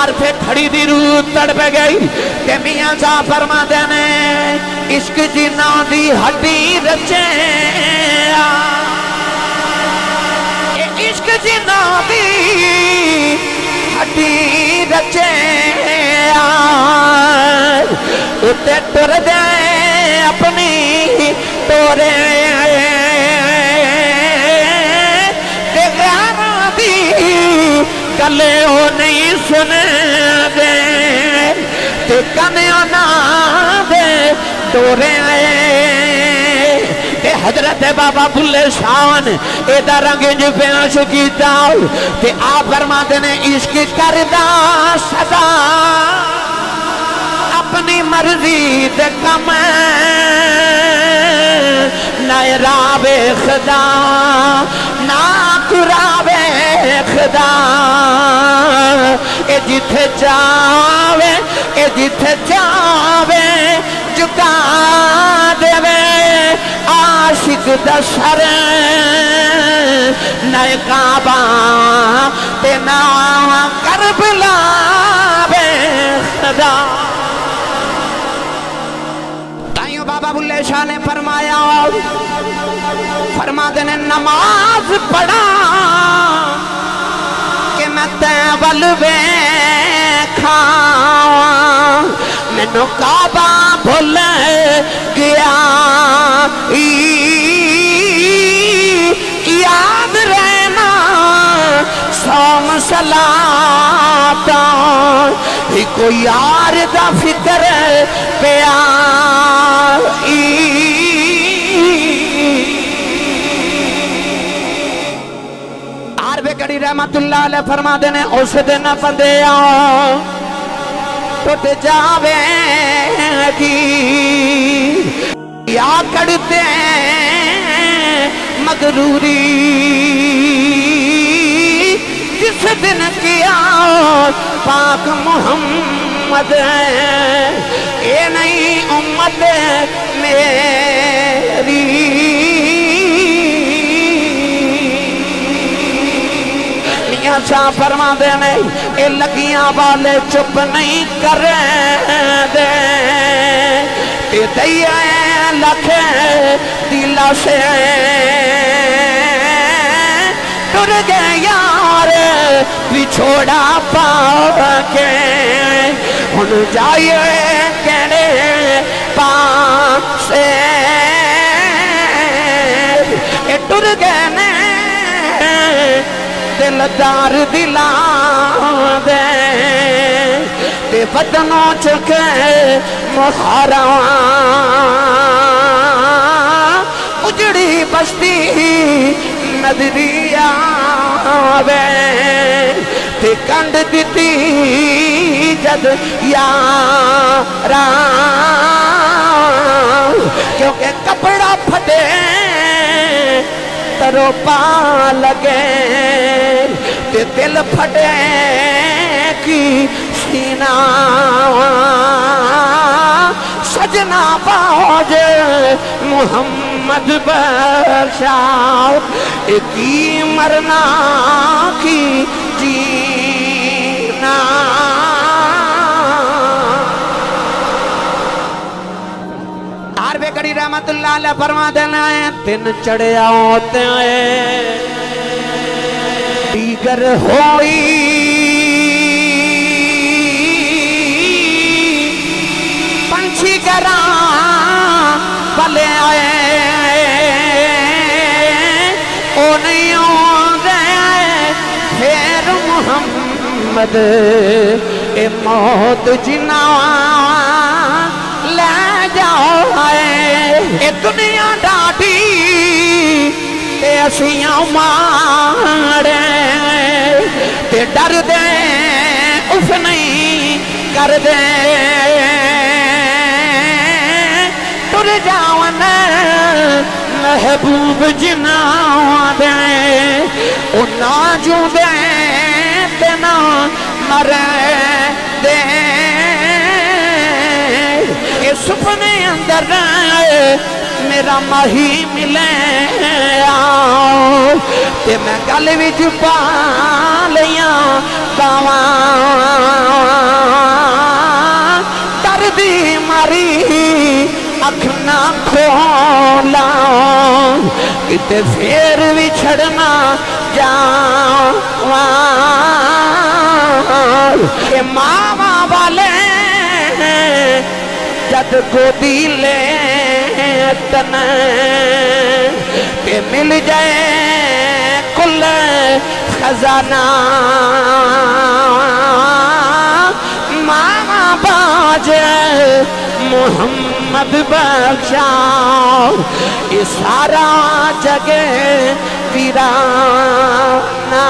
یار پہ کھڑی دی روح تڑپ گئی کہ میاں صاحب فرماتے نے عشق جنہ دی ہڈی رچے عشق جنہ دی ہڈی رچے اتے ٹر دے اپنی ٹورے گلے وہ نہیں سنے دے تے کنیوں نہ دے ٹورے تے حضرت بابا بلے شان ایدہ رنگ جو پیش کیتا تے آپ فرماتے نے عشق کردہ صدا اپنی مرضی دے کم نہ راب خدا نہ قراب خدا اے جتھے جاوے جکا دے عاشق دا سر نہ کعبہ تے نہ کربلا بے خدا تائیوں بابا بلے شاہ نے فرمایا فرما دینے نماز پڑھا کہ میں تیول کھاؤں میں نو کعبہ بھول گیا یاد رہنا سوم صلاتا ہی کوئی یار دا فکر پیا کڑی رحمت اللہ علیہ فرما دینے اس دن بندیا ٹوٹ جاوے گی یا کڑتے مغروری جس دن کیا پاک محمد اے نہیں امت میری شاہ فرما دینے اے لگیاں والے چپ نہیں کریں دے تے دئیے لکھے دلا سے ٹر گئے یار بچھوڑا پاکے ہن جائیے کہنے پاسے اے ٹر گئے نے دلدار دلان دے تے بدنوں چکے محرام اجڑی بستی نظری آوے تے کنڈ دیتی جد یاران کیونکہ کپڑا پھٹے ترو پا لگے تے دل پھٹے کی سینہ سجنا باج محمد بخشاؤ کی مرنا کی جینا عربِ کڑی رحمت اللہ علیہ فرما دینا ہے تن چڑھے آتے ہیں دیگر ہوئی پنچھی گران پلے آئے او نہیں آدھے پھر محمد اے موت جنان لے جاؤ اے دنیا ڈاٹی تے اسیاں مارے تے ڈر دے اف نہیں کر دے ٹر جاون محبوب جنا دے او نا جو دے تے نا مرے دے اے سپنے اندر میرا ماہی ملے آؤ تے میں گل وچ پا لیاں باواں تے پھر بھی چھڑنا جاوار کہ ماما والے جد گودی لے تنے تے مل جائے کل خزانہ ماما باجے محمد بخشا یہ سارا جگہ ویرانہ